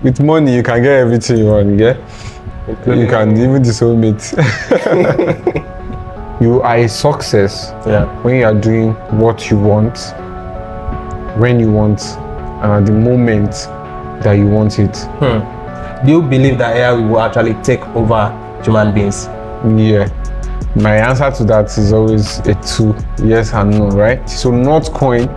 with money you can get everything you want, yeah? You can even the soulmate. You are a success when you are doing what you want, when you want, and at the moment that you want it. Do you believe that AI will actually take over human beings? Yeah. My answer to that is always a 2, yes and no, right? So Notcoin,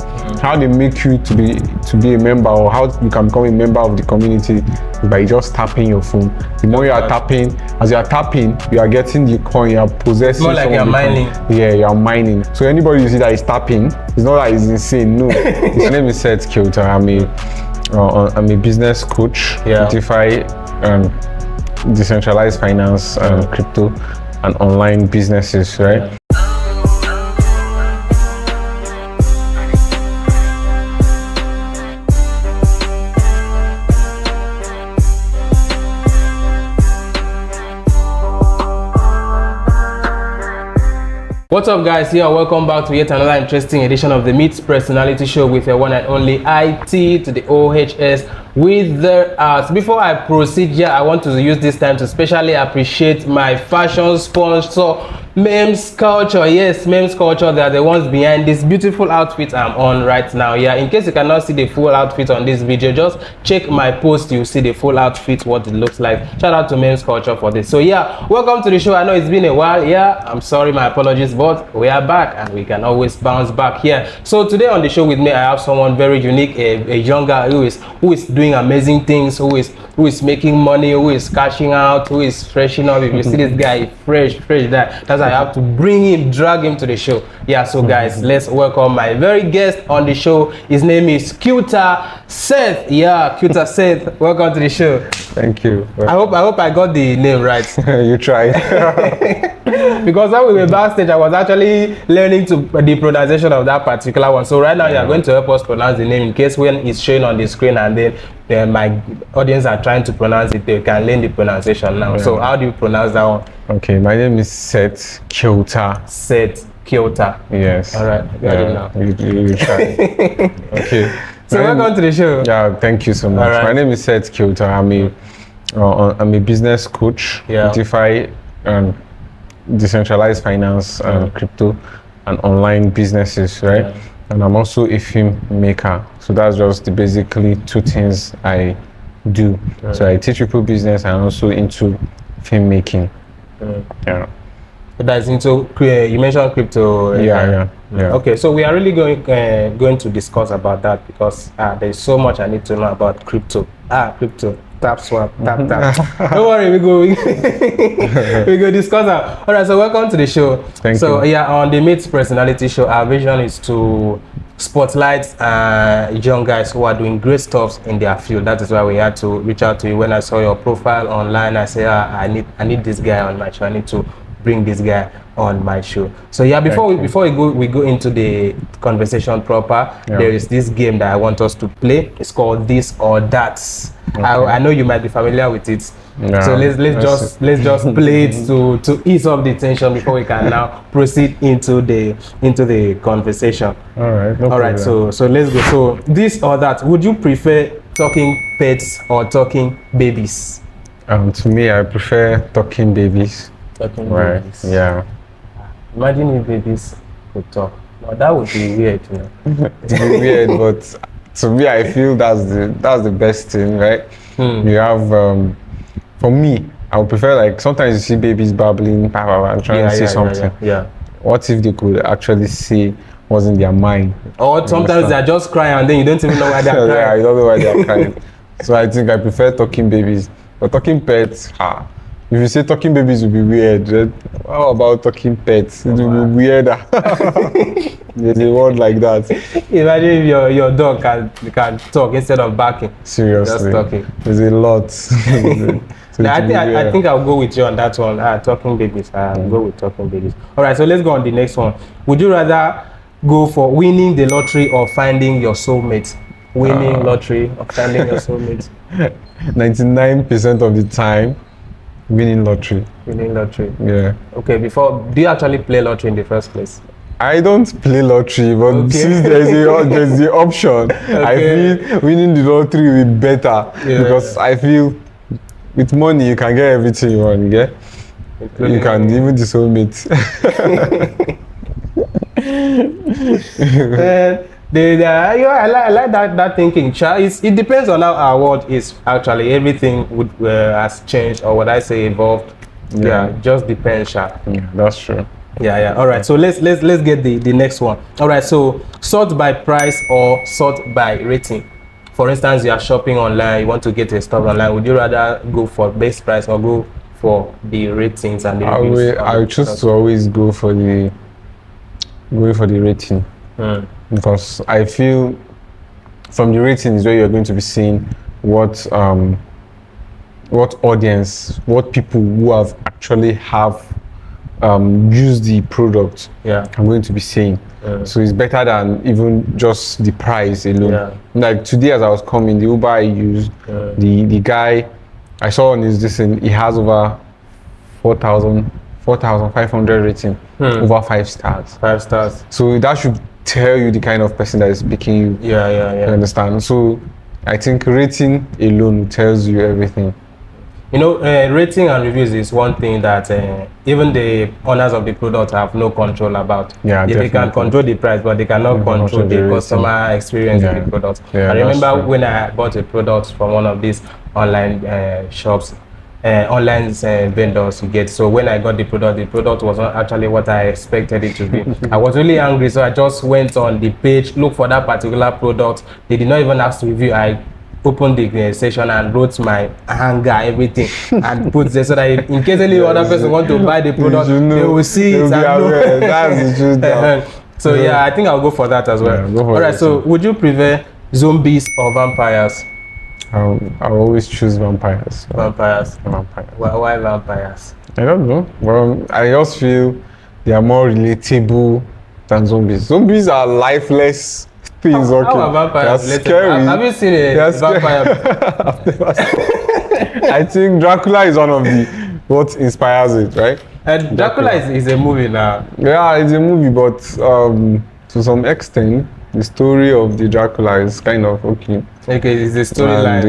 how they make you to be a member, or how you can become a member of the community is by just tapping your phone. The more you are tapping, as you are tapping, you are getting the coin, you are possessing. More like you're mining. Yeah, you are mining. So anybody you see that is tapping, it's not that it's insane. No. His name is Seth Kyauta. I'm a business coach, DeFi, decentralized finance, crypto, and online businesses, right? What's up, guys? Here, welcome back to yet another interesting edition of the Meet Personality Show with your one and only IT to the OHS with the us. Before I proceed here, I want to use this time to specially appreciate my fashion sponsor, Memes Culture. Yes, Memes Culture, they are the ones behind this beautiful outfit I'm on right now. Yeah, in case you cannot see the full outfit on this video, just check my post, you'll see the full outfit, what it looks like. Shout out to Memes Culture for this. So yeah, welcome to the show. I know it's been a while. Yeah, I'm sorry, my apologies, but we are back and we can always bounce back here. So today on the show with me, I have someone very unique, a young guy who is doing amazing things, who is making money, who is cashing out, who is freshening up. If you see this guy, fresh that's why I have to bring him, drag him to the show. Yeah, so guys, let's welcome my very guest on the show. His name is Kyauta Seth. Yeah, Kyauta Seth, welcome to the show. Thank you. I hope I got the name right. You tried. Because when we were backstage, I was actually learning the pronunciation of that particular one. So right now, you are going to help us pronounce the name in case when it's showing on the screen and then my audience are trying to pronounce it, they can learn the pronunciation now. So how do you pronounce that one? Okay, my name is Seth Kyauta. Seth Kyauta. Yes. All right. Got it now. You try. Okay. So welcome to the show. Yeah, thank you so much. Right. My name is Seth Kyauta. I'm a business coach, DeFi, decentralized finance, crypto, and online businesses, right? Yeah. And I'm also a film maker. So that's just basically 2 things I do. Right. So I teach people business and also into filmmaking. Yeah. That's into, you mentioned crypto. Yeah. Okay, so we are really going to discuss about that because there's so much I need to know about crypto. Crypto. Tap swap, tap. Don't worry, we go discuss that. All right, so welcome to the show. Thank you. So yeah, on the Meet Personality Show, our vision is to spotlight young guys who are doing great stuff in their field. That is why we had to reach out to you. When I saw your profile online, I said, I need this guy on my show. I need to bring this guy on my show. So yeah, before we go into the conversation proper, there is this game that I want us to play. It's called This or That. Okay. I know you might be familiar with it. So let's just play it to ease up the tension before we can now proceed into the conversation. All right. All right. So let's go. So this or that. Would you prefer talking pets or talking babies? To me, I prefer talking babies. Talking babies. Yeah. Imagine if babies could talk. Now that would be weird, you know. It would be weird, but to me, I feel that's the best thing, right? You have, for me, I would prefer, like, sometimes you see babies babbling, and trying to say something. Yeah. What if they could actually say what's in their mind? Or sometimes they're just crying and then you don't even know why they're crying. Yeah, you don't know why they're crying. So I think I prefer talking babies. But talking pets, if you say talking babies would be weird, right? How about talking pets? It would be weirder. There's a word like that. Imagine if your dog can talk instead of barking. Seriously. Just talking. There's a lot. So I think I'll go with you on that one. Talking babies. I'll go with talking babies. All right, so let's go on the next one. Would you rather go for winning the lottery or finding your soulmate? Winning lottery or finding your soulmate? 99% of the time, winning lottery. Winning lottery. Yeah. Okay, do you actually play lottery in the first place? I don't play lottery, but Okay. since there's the option, I Okay. feel winning the lottery will be better because I feel with money you can get everything you want. You get, you can even the soulmate. I like that thinking. It depends on how our world is actually. Everything has changed, or what I say evolved. Yeah, it just depends, Sha. Yeah, that's true. Yeah. All right. So let's get the next one. All right. So sort by price or sort by rating. For instance, you are shopping online. You want to get a stuff online. Would you rather go for best price or go for the ratings and the reviews? I will choose to always go for the rating because I feel from the rating is where you're going to be seeing what audience, what people who have actually used the product I'm going to be saying. So it's better than even just the price alone. Like today as I was coming, the Uber I used, the guy I saw on his thing, he has over 4,500 rating, over 5 stars. 5 stars. So that should tell you the kind of person that is picking you. You understand? So I think rating alone tells you everything. You know, rating and reviews is one thing that even the owners of the product have no control about. Yeah, they can control the price, but they cannot control the customer experience of the product. I remember when I bought a product from one of these online shops, online vendors you get. So when I got the product was not actually what I expected it to be. I was really angry, so I just went on the page, looked for that particular product. They did not even ask to review. I opened the session and wrote my anger, everything, and put there so that in case any other person want to buy the product, they will see it. That's the truth. So yeah, I think I'll go for that as well. All right. So would you prefer zombies or vampires? I'll always choose vampires. Vampires. Vampires. Why vampires? I don't know. Well, I just feel they are more relatable than zombies. Zombies are lifeless things. How are vampires related? Scary. Have you seen a vampire? I think Dracula is one of the what inspires it, right? And Dracula is a movie now. Yeah, it's a movie, but to some extent, the story of the Dracula is kind of okay. Okay, it's the storyline.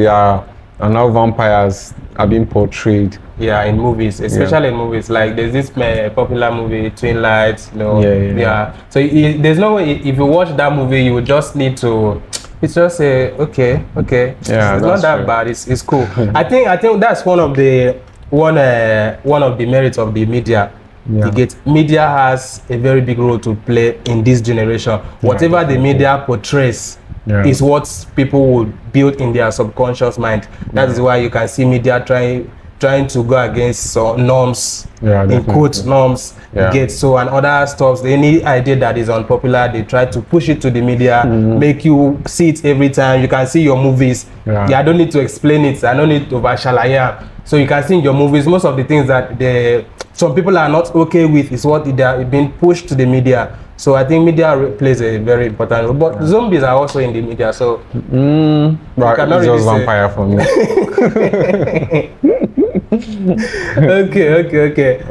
And now vampires are being portrayed. Yeah, in movies, especially in movies. Like there's this popular movie, Twin Lights. You know. Yeah. So there's no way if you watch that movie, you would just need to. It's just okay. Yeah, it's not that bad. It's cool. I think that's one of the merits of the media. Media has a very big role to play in this generation. Whatever the media portrays is what people would build in their subconscious mind. That is why you can see media trying to go against norms, in quote norms, and other stuff. Any idea that is unpopular, they try to push it to the media, make you see it every time. You can see your movies. I don't need to explain it. I don't need to overshalaya. So you can see in your movies, most of the things that some people are not okay with is what they are being pushed to the media. So I think media plays a very important role. But zombies are also in the media, so it's just vampire for me. Okay.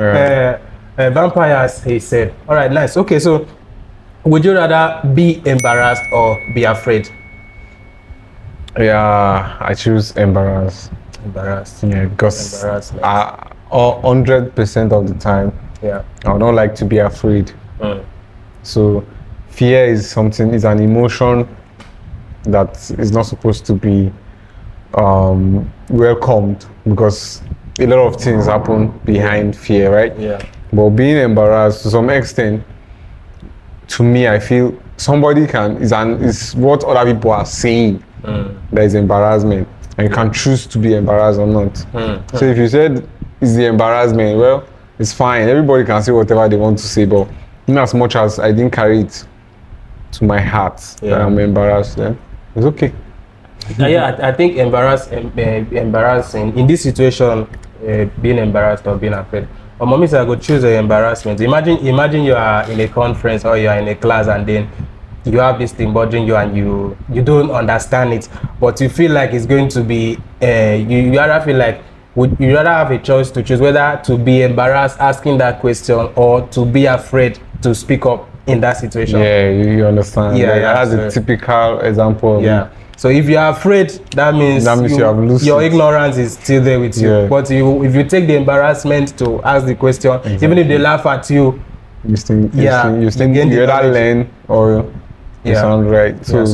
Vampires, he said. All right, nice. Okay, so would you rather be embarrassed or be afraid? Yeah, I choose embarrassed. Embarrassed. Yeah, because 100% of the time, I don't like to be afraid. So fear is an emotion that is not supposed to be welcomed, because a lot of things happen behind fear, right? But being embarrassed to some extent, to me, I feel somebody is what other people are saying. There is embarrassment, and you can choose to be embarrassed or not. So if you said it's the embarrassment, well, it's fine. Everybody can say whatever they want to say, but in as much as I didn't carry it to my heart that I'm embarrassed, then it's okay. I think embarrassing in this situation, being embarrassed or being afraid. Or mommy said I could choose an embarrassment. Imagine you are in a conference or you are in a class, and then you have this thing bothering you, and you don't understand it, but you feel like it's going to be you rather feel like you rather have a choice to choose whether to be embarrassed asking that question or to be afraid to speak up. in that situation. Yeah, you understand. Yeah, That's a typical example of it. So if you are afraid, that means you have lost your it. ignorance is still there with you. But if you take the embarrassment to ask the question, even if they laugh at you, you either learn or you sound right. So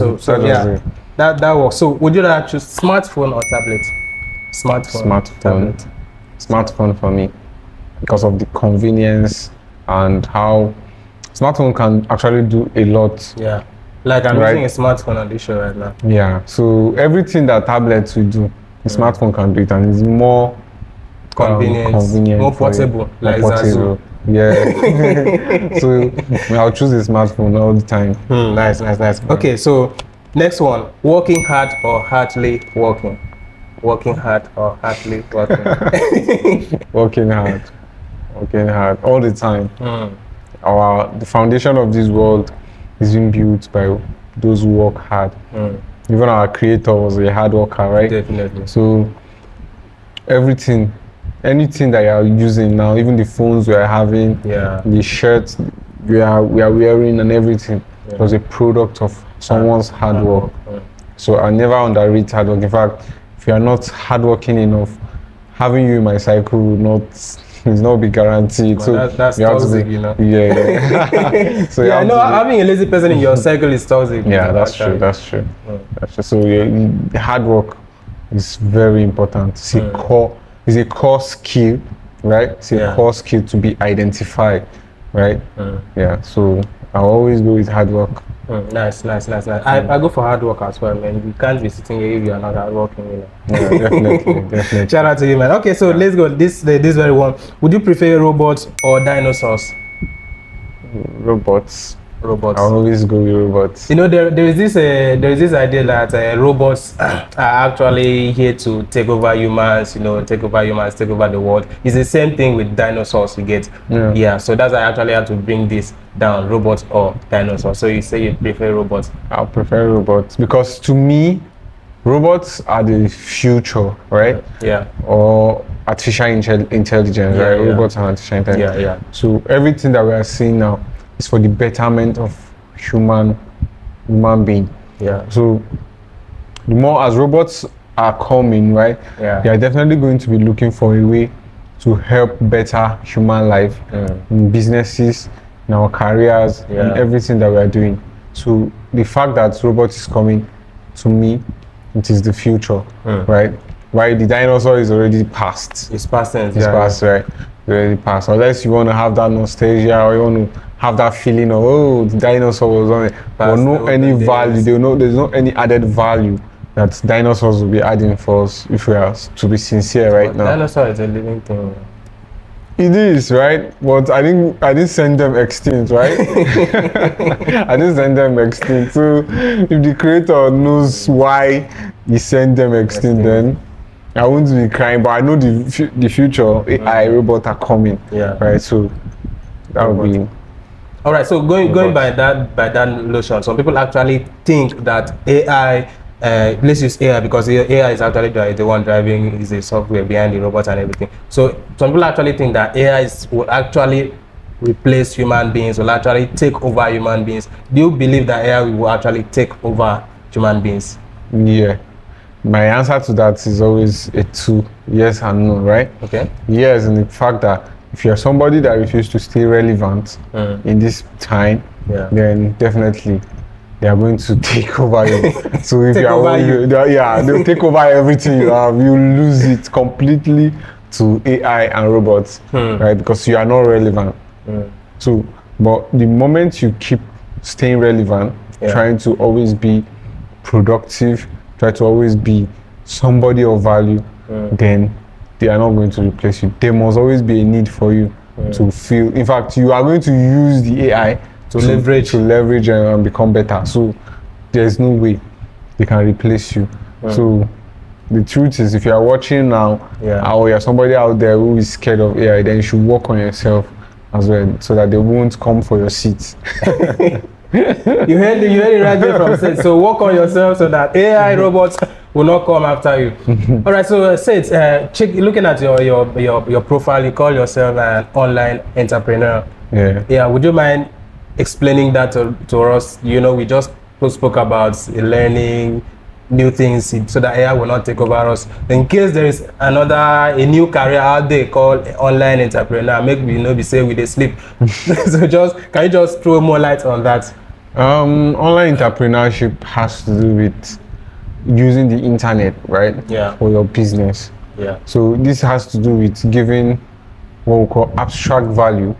that works. So would you rather choose smartphone or tablet? Smartphone for me, because of the convenience and how smartphone can actually do a lot. Yeah. Like I'm using a smartphone on this show right now. Yeah. So everything that tablets will do, the smartphone can do it, and it's more convenient, more portable. Like Zazu. Yeah. So I'll choose the smartphone all the time. Nice. Okay, so next one: working hard or hardly working? Working hard or hardly working? Working hard all the time. The foundation of this world is being built by those who work hard. Even our creator was a hard worker, right? Definitely. So anything that you are using now, even the phones we are having, the shirts we are wearing and everything, was a product of someone's hard work. So I never underrate hard work. In fact, if you are not hardworking enough, having you in my cycle will not be guaranteed. So that's toxic, you know. Yeah. So having a lazy person in your cycle is toxic. Yeah, that's true. That's true. So the hard work is very important. It's a core skill, right? It's a core skill to be identified, right? Yeah. So I always go with hard work. Nice. I go for hard work as well, man. You can't be sitting here if you are not hardworking, you know. Yeah, definitely. Shout out to you, man. Okay, so let's go. This very one. Would you prefer robots or dinosaurs? Robots. I always go with robots. You know, there is this idea that robots are actually here to take over humans. You know, take over the world. It's the same thing with dinosaurs. You get. Yeah. So that's why I actually have to bring this down: robots or dinosaurs. So you say you prefer robots? I prefer robots because to me, robots are the future, right? Yeah. Or artificial intelligence, right? Robots and artificial intelligence. Yeah. So everything that we are seeing now is for the betterment of human being. Yeah. So the more as robots are coming, right? Yeah. They are definitely going to be looking for a way to help better human life in businesses, in our careers, and everything that we are doing. So the fact that robots is coming, to me, it is the future, right? Why the dinosaur is already past. It's past tense. It's past, right? It's already past. Unless you want to have that nostalgia or you want to have that feeling of, the dinosaur was on it. But there's no any added value that dinosaurs will be adding for us if we are to be sincere right now. Dinosaur is a living thing. It is, right? But I didn't send them extinct, right? I didn't send them extinct. So if the creator knows why he sent them extinct, then I won't be crying. But I know the future AI robots are coming. Yeah. Right. So that would be. All right. So going by that notion, some people actually think that AI. Let's use AI because AI is actually the one driving, is the software behind the robots and everything. So some people actually think that AI will actually replace human beings, will actually take over human beings. Do you believe that AI will actually take over human beings? Yeah. My answer to that is always a two, yes and no, right? Okay. Yes, in the fact that if you're somebody that refuses to stay relevant in this time, then definitely they are going to take over you. So if they'll take over everything you have. You lose it completely to AI and robots, right? Because you are not relevant. So, but the moment you keep staying relevant, trying to always be productive, try to always be somebody of value, then they are not going to replace you. There must always be a need for you to feel. In fact, you are going to use the AI to leverage and become better. So there's no way they can replace you. So the truth is, if you are watching now, or you're somebody out there who is scared of AI, then you should work on yourself as well, so that they won't come for your seats. You heard it right there from Seth. So work on yourself so that AI robots will not come after you. All right. So Seth, looking at your profile, you call yourself an online entrepreneur. Yeah. Would you mind explaining that to us. You know, we just spoke about learning new things so that AI will not take over us. In case there is a new career out there called online entrepreneur, make we be say we dey sleep. So can you just throw more light on that? Online entrepreneurship has to do with using the internet, right? Yeah. For your business. Yeah. So this has to do with giving what we call abstract value,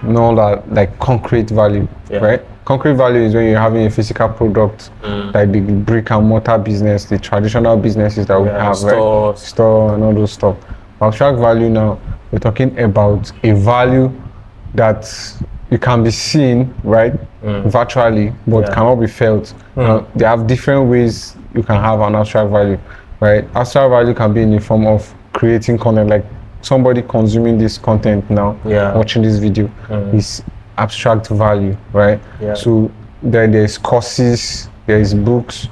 not that like concrete value, right? Concrete value is when you're having a physical product, like the brick and mortar business, the traditional businesses that we have, right? Store and all those stuff. Abstract value now, we're talking about a value that you can be seen, right, virtually, but cannot be felt. Now, they have different ways you can have an abstract value, right? Abstract value can be in the form of creating content, like somebody consuming this content now, watching this video, is abstract value, right? So there's courses, there's books,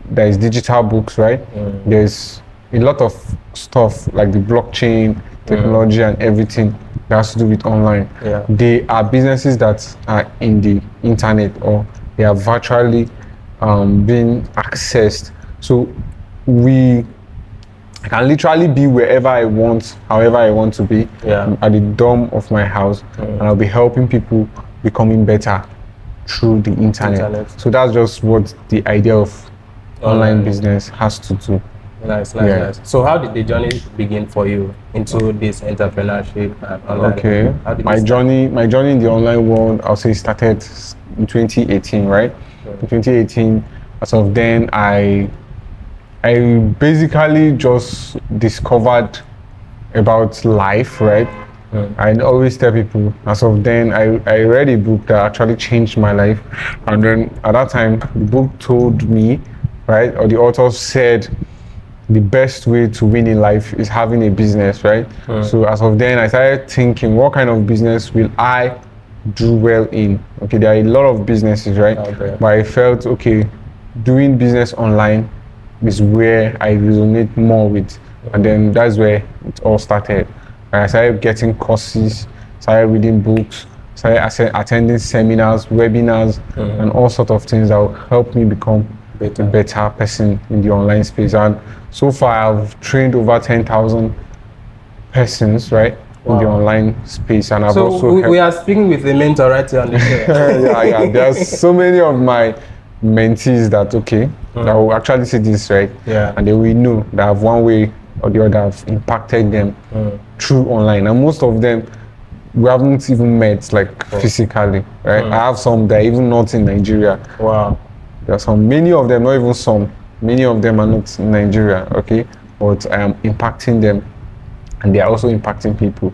there's digital books, right? There's a lot of stuff like the blockchain technology and everything that has to do with online. They are businesses that are in the internet, or they are virtually being accessed. So I can literally be wherever I want, however I want to be, at the dorm of my house, and I'll be helping people becoming better through the internet. So that's just what the idea of online business has to do. Nice. So how did the journey begin for you into this entrepreneurship and online? Okay, my journey in the online world, I'll say, started in 2018, right? In 2018, as of then, I basically just discovered about life, right? I always tell people, as of then, I read a book that actually changed my life. And then at that time, the book told me, right, or the author said, the best way to win in life is having a business, right? So as of then, I started thinking, what kind of business will I do well in? Okay, there are a lot of businesses, right? But I felt, okay, doing business online is where I resonate more with. And then that's where it all started. I started getting courses, started reading books, started attending seminars, webinars, and all sorts of things that will help me become a better person in the online space. And so far, I've trained over 10,000 persons, right, in the online space. And I've also we are speaking with a mentor right here on the show. yeah. There's so many of my mentees that that will actually see this, right? And they will know that I've one way or the other have impacted them through online. And most of them we haven't even met like physically, right? I have some that are even not in Nigeria. There are many of them, not even some. Many of them are not in Nigeria, okay? But I am impacting them, and they are also impacting people,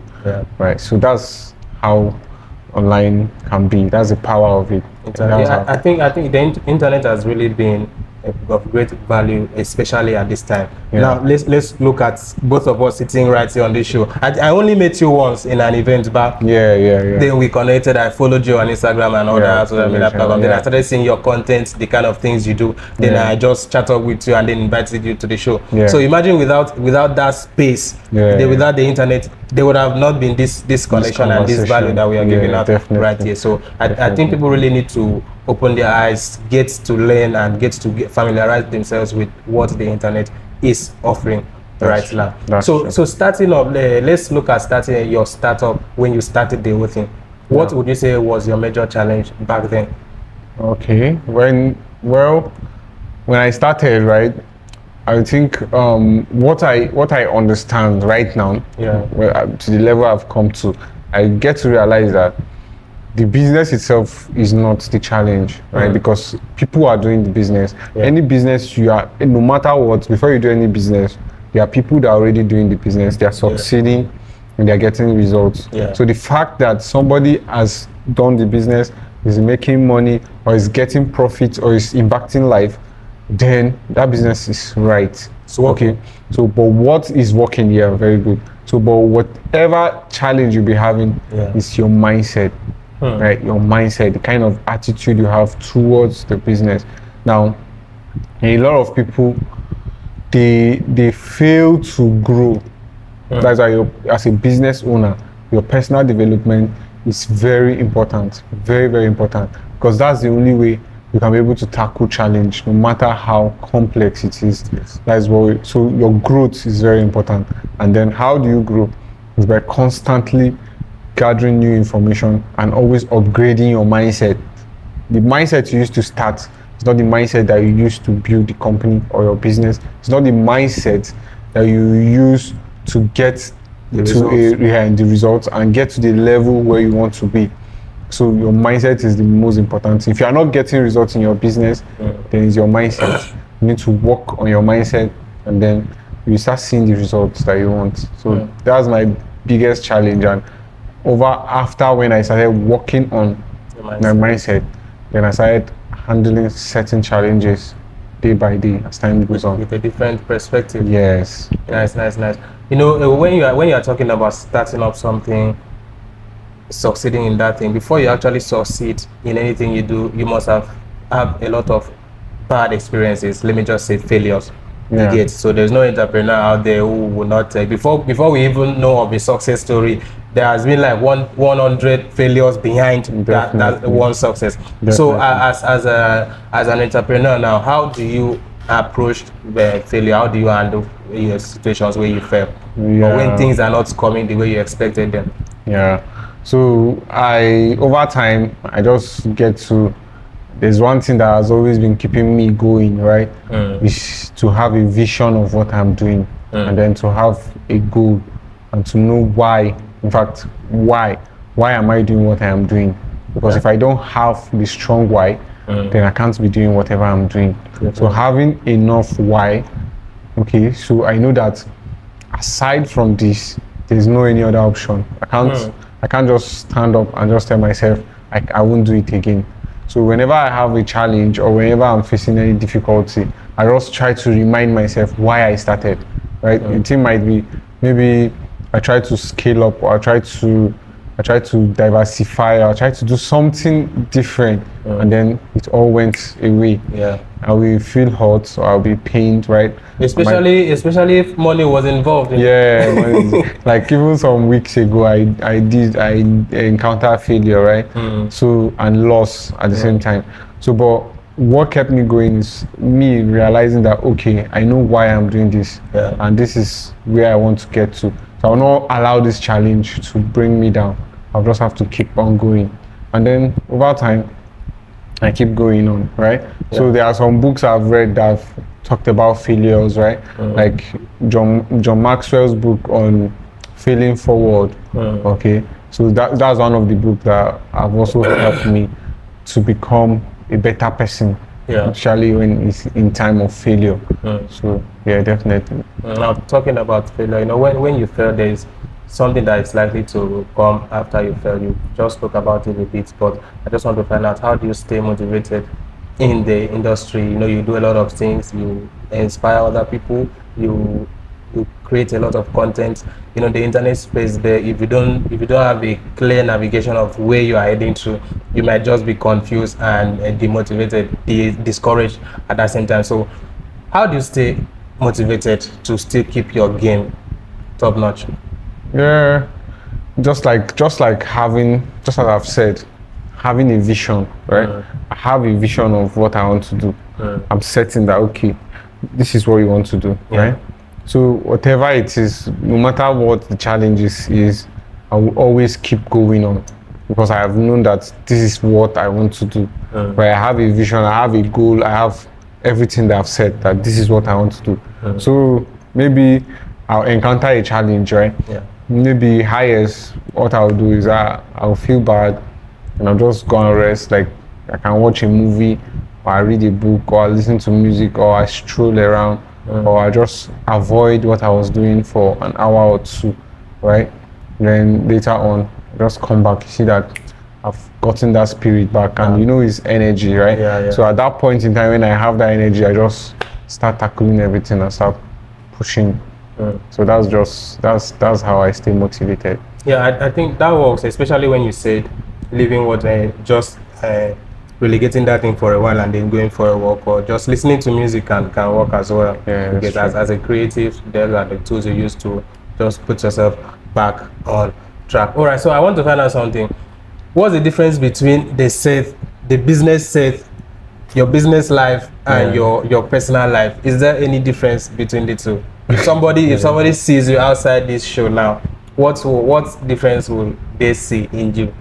right? So that's how online can be. That's the power of it. I think the internet has really been of great value, especially at this time. Now let's look at both of us sitting right here on this show. I only met you once in an event back. Then we connected. I followed you on Instagram and all that. Then I started seeing your content, the kind of things you do. Then I just chat up with you and then invited you to the show. So imagine without that space, without the internet, there would have not been this connection and this value that we are giving out right here. So I think people really need to open their eyes, get to learn and get familiarize themselves with what the internet is offering right now. So starting up, let's look at starting your startup. When you started the whole thing, what would you say was your major challenge back then? Okay, when I started, right, I think what I understand right now, to the level I've come to, I get to realize that the business itself is not the challenge, right? Because people are doing the business. Any business you are, no matter what, before you do any business, there are people that are already doing the business. They are succeeding and they are getting results. So the fact that somebody has done the business, is making money, or is getting profit, or is impacting life, then that business is right. So but what is working here? Very good. So but whatever challenge you'll be having is your mindset. Right, your mindset, the kind of attitude you have towards the business. Now, a lot of people, they fail to grow. That's why as a business owner, your personal development is very important, very, very important, because that's the only way you can be able to tackle challenge, no matter how complex it is. Yes. That's what. So your growth is very important, and then how do you grow? Is by constantly gathering new information and always upgrading your mindset. The mindset you used to start is not the mindset that you used to build the company or your business. It's not the mindset that you use to get The the results and get to the level where you want to be. So your mindset is the most important thing. If you are not getting results in your business, then it's your mindset. You need to work on your mindset, and then you start seeing the results that you want. So that's my biggest challenge. And after when I started working on my mindset, then I started handling certain challenges day by day as time goes on. With a different perspective. Yes. Nice. You know, when you are talking about starting up something, succeeding in that thing, before you actually succeed in anything you do, you must have a lot of bad experiences. Let me just say failures. You get. So there's no entrepreneur out there who will not before we even know of a success story, there has been like 100 failures behind that one success. Definitely. So as an entrepreneur now, how do you approach the failure? How do you handle your situations where you fail, or when things are not coming the way you expected them? So over time, I just get to, there's one thing that has always been keeping me going, right? Is to have a vision of what I'm doing, and then to have a goal, and to know why. In fact, why am I doing what I am doing? Because if I don't have the strong why, then I can't be doing whatever I'm doing. So having enough why, okay, so I know that aside from this, there's no any other option. I can't just stand up and just tell myself I won't do it again. So whenever I have a challenge or whenever I'm facing any difficulty, I just try to remind myself why I started, right? The thing might be, maybe I try to scale up, or I try to diversify, or I try to do something different, and then it all went away. I will feel hurt, or I'll be pained, right? Especially if money was involved. Like even some weeks ago, I encountered failure, right? So, and loss at the same time. So, but what kept me going is me realizing that, okay, I know why I'm doing this, and this is where I want to get to. So I'll not allow this challenge to bring me down. I'll just have to keep on going, and then over time, I keep going on, right? So there are some books I've read that have talked about failures, right? Like John Maxwell's book on failing forward. Okay, so that's one of the books that have also helped me to become a better person, especially when it's in time of failure. So yeah, definitely. Now talking about failure, you know, when you fail, there is something that is likely to come after you fail. You just spoke about it a bit, but I just want to find out, how do you stay motivated in the industry? You know, you do a lot of things, you inspire other people, you create a lot of content. You know, the internet space there, if you don't have a clear navigation of where you are heading to, you might just be confused and demotivated, discouraged at the same time. So how do you stay motivated to still keep your game top notch? Just as I've said, having a vision, right? I have a vision of what I want to do. I'm certain that, okay, this is what you want to do, right? So whatever it is, no matter what the challenge is, I will always keep going on, because I have known that this is what I want to do. Right? I have a vision, I have a goal, I have everything that I've said that this is what I want to do. So maybe I'll encounter a challenge, right? Maybe highest, what I'll do is I'll feel bad and I'll just go and rest. Like I can watch a movie, or I read a book, or I listen to music, or I stroll around, or I just avoid what I was doing for an hour or two, right? Then later on, I just come back. You see that I've gotten that spirit back, and you know it's energy, right? So at that point in time, when I have that energy, I just start tackling everything and start pushing. So that's how I stay motivated. I think that works, especially when you said leaving what just relegating that thing for a while and then going for a walk, or just listening to music can work as well. Because as a creative, there are the tools you use to just put yourself back on track. All right, so I want to find out something. what's the difference between the Seth, the business Seth, your business life, and your personal life? Is there any difference between the two? If somebody sees you outside this show now, what difference will they see in you?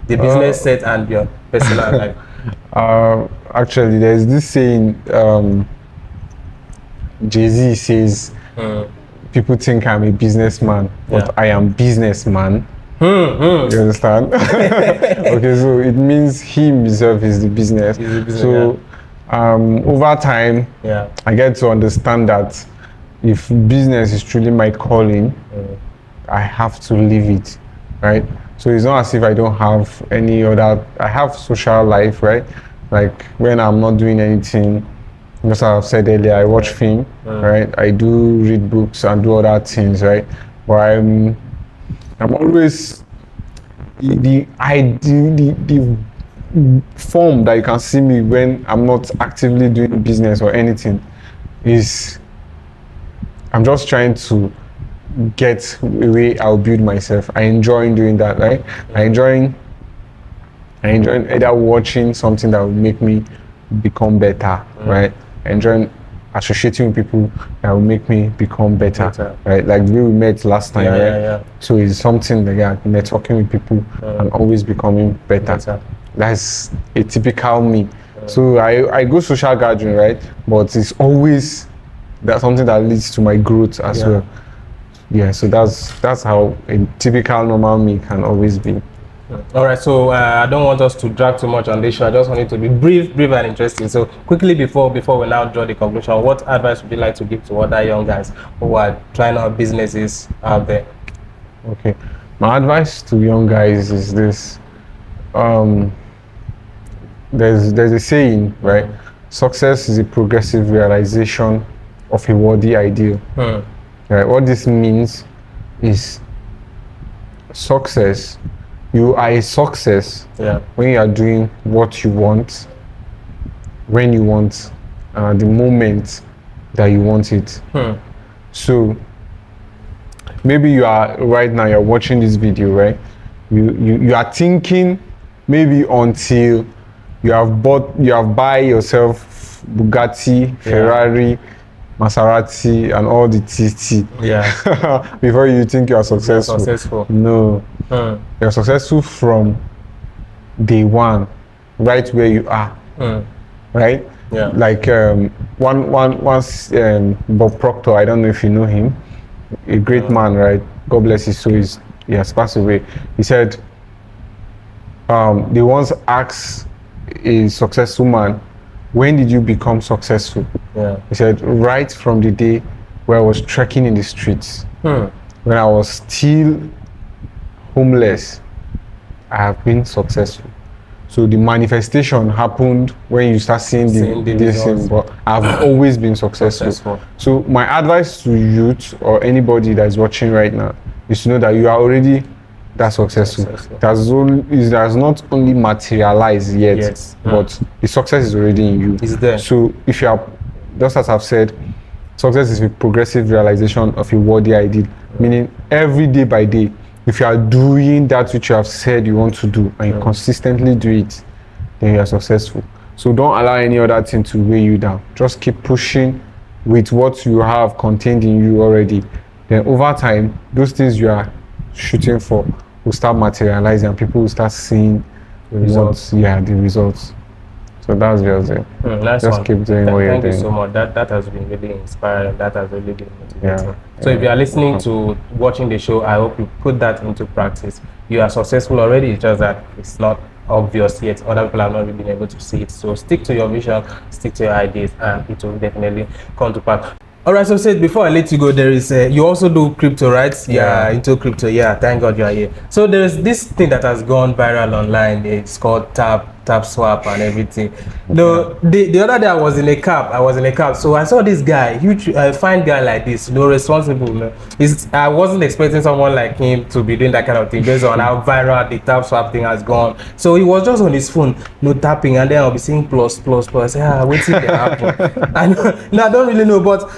The business Seth and your personal life. Actually, there's this saying, Jay-Z says, people think I'm a businessman, but I am businessman. You understand? Okay, so it means he himself is the business. So over time, I get to understand that if business is truly my calling, I have to live it, right? So it's not as if I don't have any other. I have social life, right? Like when I'm not doing anything, just as I've said earlier, I watch film, right? I do read books and do other things, right? But I'm always the form that you can see me when I'm not actively doing business or anything is I'm just trying to get a way I'll build myself. I enjoy doing that, right? I enjoy either watching something that will make me become better, right? I enjoy associating with people that will make me become better. Right? Like the way we met last time, right? So it's something like networking with people and always becoming better. That's a typical me. So I go social gathering, right? But it's always that's something that leads to my growth as well. Yeah, so that's how a typical normal me can always be. All right, so I don't want us to drag too much on this show. I just want it to be brief and interesting. So quickly before we now draw the conclusion, what advice would you like to give to other young guys who are trying out businesses out there? Okay, my advice to young guys is this: there's a saying, right? Success is a progressive realization of a worthy ideal. Right, what this means is success. You are a success when you are doing what you want, when you want, the moment that you want it. So maybe you are right now, you're watching this video, right? You are thinking maybe until you have buy yourself Bugatti, Ferrari, Maserati and all the TT before you think you are successful. No, you're successful from day one, right where you are, right? Like once Bob Proctor, I don't know if you know him, a great man, right? God bless his soul. He has passed away. He said they once asked a successful man, when did you become successful? He said, right from the day where I was trekking in the streets, when I was still homeless, I have been successful. So the manifestation happened when you start seeing this thing, but I've always been successful. So my advice to youth or anybody that is watching right now is to know that you are already that successful. That's not only materialized yet, but the success is already in you. It's there. So if you are, just as I've said, success is a progressive realization of a worthy ideal, meaning every day by day, if you are doing that which you have said you want to do and you consistently do it, then you are successful. So don't allow any other thing to weigh you down. Just keep pushing with what you have contained in you already. Then over time, those things you are shooting for will start materializing and people will start seeing the results. The results. So that's just it. Just keep doing what you're doing. Thank you so much. That has been really inspiring. That has really been motivating. So if you are listening to watching the show, I hope you put that into practice. You are successful already, it's just that it's not obvious yet. Other people have not really been able to see it. So stick to your vision, stick to your ideas, and it will definitely come to pass. All right, so Seth, before I let you go, there is you also do crypto, right? Into crypto. Thank God you are here. So there is this thing that has gone viral online. It's called Tap tap swap and everything. The other day I was in a cab, so I saw this guy, huge fine guy like this, responsible, man. I wasn't expecting someone like him to be doing that kind of thing based on how viral the tap swap thing has gone. So he was just on his phone, tapping, and then I'll be seeing plus. I say, wait till they happen. I don't really know, but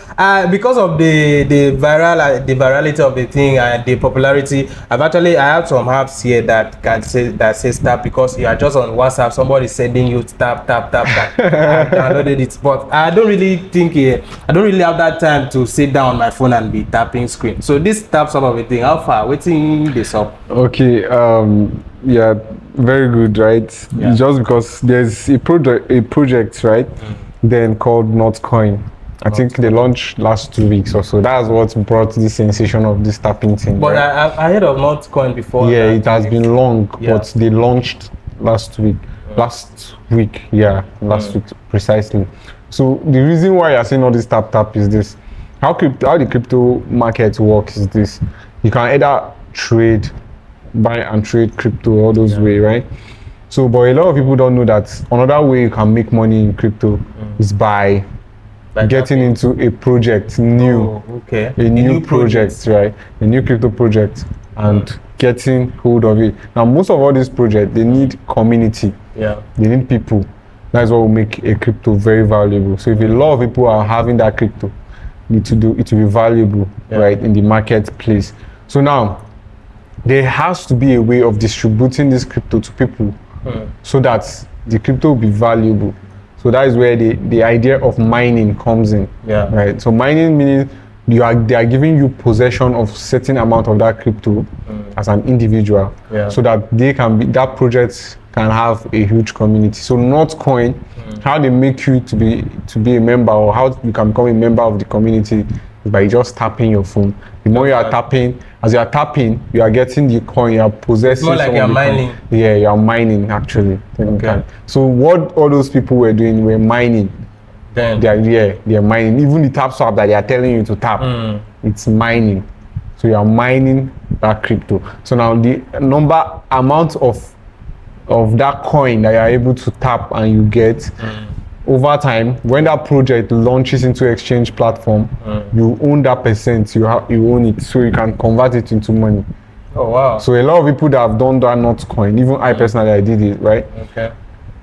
because of the virality of the thing and the popularity, I have some apps here that says tap, because you are just on WhatsApp, somebody sending you tap. I downloaded it, but I don't really have that time to sit down on my phone and be tapping screen. So this tap sort of a thing, how far waiting this up? Okay, yeah, very good, right? Yeah. Just because there's a project, right? Then called Notcoin. I think they launched last 2 weeks or so. That's what brought the sensation of this tapping thing. But right? I heard of Notcoin before. Yeah, it has been long, but they launched last week precisely. So the reason why you're seeing all this tap is this. How the crypto market works is this. You can either buy and trade crypto all those way, right? So, but a lot of people don't know that another way you can make money in crypto is by getting into a project, a new project, right? A new crypto project, and getting hold of it. Now, most of all these projects, they need community. Yeah. They need people. That's what will make a crypto very valuable. So if a lot of people are having that crypto, need to do it to be valuable, right, in the marketplace. So now, there has to be a way of distributing this crypto to people so that the crypto will be valuable. So that is where the idea of mining comes in, right? So mining meaning they are giving you possession of certain amount of that crypto as an individual, so that that project can have a huge community. So Notcoin, how they make you to be a member, or how you can become a member of the community, is by just tapping your phone. The more you are tapping, as you are tapping, you are getting the coin, you are possessing. It's more like you're mining. Yeah, you are mining actually. Okay. So what all those people were doing were mining. Then They are mining. Even the tap swap that they are telling you to tap, it's mining. So you are mining that crypto. So now the amount of that coin that you are able to tap and you get over time, when that project launches into exchange platform, you own that percent. You own it, so you can convert it into money. Oh wow! So a lot of people that have done that Notcoin, even I personally, I did it, right? Okay.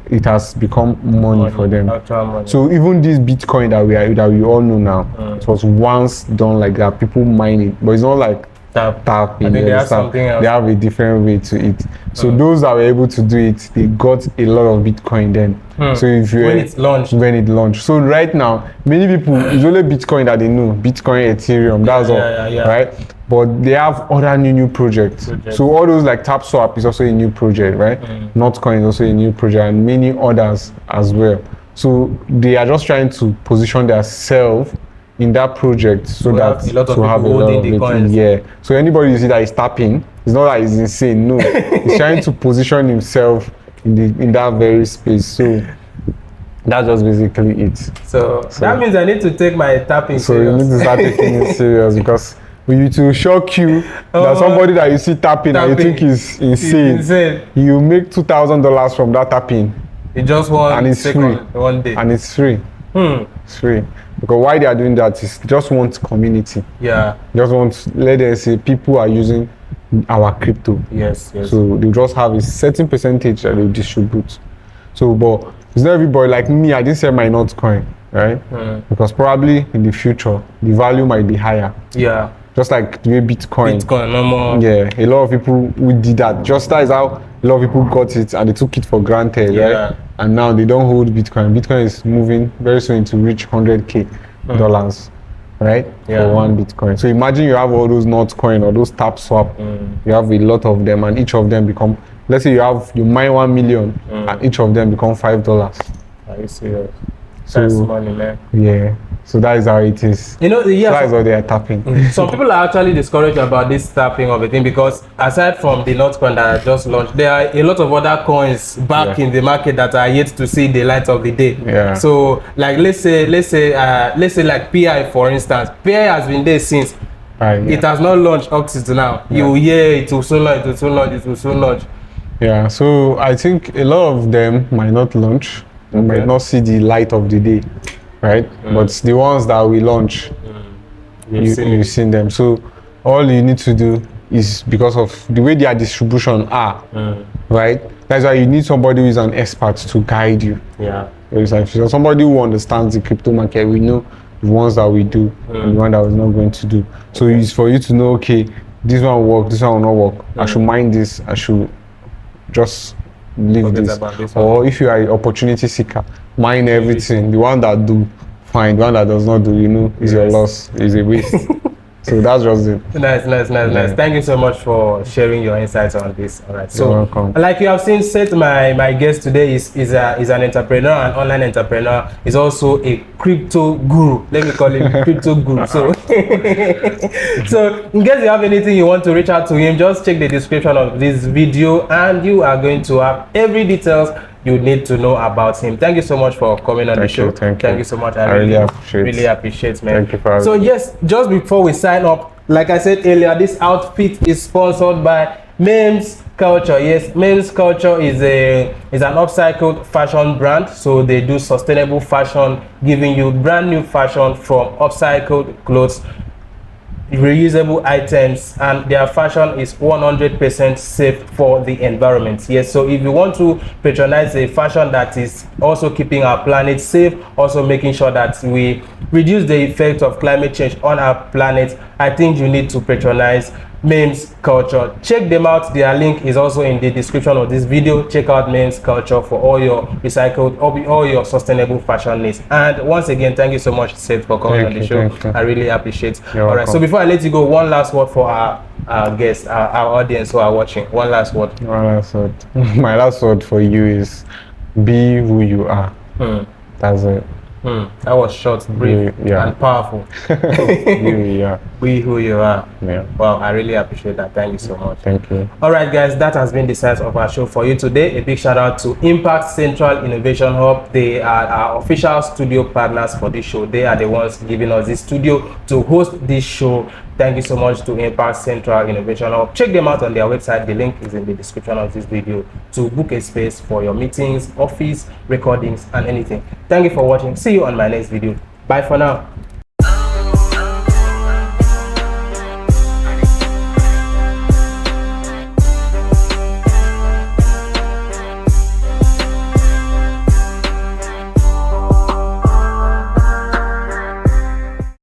It has become money for them. Actual money. So even this Bitcoin that we all know now, it was once done like that. People mine it, but it's not like tap. I think they have something else. They have a different way to it. So those that were able to do it, they got a lot of Bitcoin then. So if you when it launched. So right now, many people, it's only Bitcoin that they know. Bitcoin, Ethereum, that's all, right? But they have other new projects. So all those like TapSwap is also a new project, right? Notcoin is also a new project, and many others as well. So they are just trying to position themselves in that project so that to have a lot of it. Yeah. So anybody you see that is tapping, it's not that he's insane. No, he's trying to position himself in that very space. So that's just basically it. So that means I need to take my tapping serious. So you need to start taking it serious, because it will shock you that somebody that you see tapping and you think is insane. You make $2,000 from that tapping. It just one day. And it's free. It's free. Because why they are doing that is just want community. Yeah. Just want, let them say people are using our crypto. Yes. So they just have a certain percentage that they distribute. So, but it's not everybody like me. I didn't sell my Notcoin, right? Because probably in the future the value might be higher. Yeah. Just like the way Bitcoin, no more. Yeah, a lot of people who did that. Just that is how a lot of people got it and they took it for granted, right? And now they don't hold Bitcoin. Bitcoin is moving very soon to reach $100K dollars, right? For one Bitcoin. So imagine you have all those Notcoin or those TapSwap. You have a lot of them, and each of them become. Let's say you mine 1 million, and each of them become $5. Are you serious? That's money, man. Yeah. So that is how it is. You know, that is how they are tapping. Some people are actually discouraged about this tapping of a thing, because aside from the Notcoin that I just launched, there are a lot of other coins back in the market that are yet to see the light of the day. Yeah. So, like let's say like PI, for instance. PI has been there since. It has not launched up to now. You it will soon launch. Yeah, so I think a lot of them might not launch, might not see the light of the day, right? But the ones that we launch, you've seen them. So all you need to do is, because of the way their distribution are, right? That's why you need somebody who is an expert to guide you. Yeah. So somebody who understands the crypto market. We know the ones that we do and the one that we're not going to do. So it's for you to know, okay, this one will work, this one will not work. I should mind this, I should just leave this. Or if you are an opportunity seeker, mind everything. The one that do, fine. The one that does not do, you know, is your loss, is a waste. So that's just it. Nice. Thank you so much for sharing your insights on this. All right. So, you're welcome. like you have seen, Seth, my guest today is an entrepreneur, an online entrepreneur. He's also a crypto guru. Let me call him crypto guru. So, so in case you have anything you want to reach out to him, just check the description of this video, and you are going to have every details you need to know about him. Thank you so much for coming on the show. Thank you so much. I really appreciate, man. Thank you for having me. So me. yes, just before we sign up, like I said earlier, this outfit is sponsored by Memes Culture. Yes, Memes Culture is an upcycled fashion brand. So they do sustainable fashion, giving you brand new fashion from upcycled clothes, reusable items, and their fashion is 100% safe for the environment. Yes, so if you want to patronize a fashion that is also keeping our planet safe, also making sure that we reduce the effect of climate change on our planet, I think you need to patronize Memes Culture. Check them out. Their link is also in the description of this video. Check out Memes Culture for all your recycled, all your sustainable fashion needs. And once again, thank you so much, Seth, for coming on the show. I really appreciate it. All right, so before I let you go, one last word for our guests, our audience who are watching. One last word. My last word for you is be who you are. That's it. That was short, brief, and powerful. Be who you are. Yeah. Wow, I really appreciate that. Thank you so much. Thank you. All right, guys, that has been the size of our show for you today. A big shout out to Impact Central Innovation Hub. They are our official studio partners for this show. They are the ones giving us this studio to host this show. Thank you so much to Impact Central Innovation Hub. Check them out on their website. The link is in the description of this video to book a space for your meetings, office, recordings, and anything. Thank you for watching. See you on my next video. Bye for now.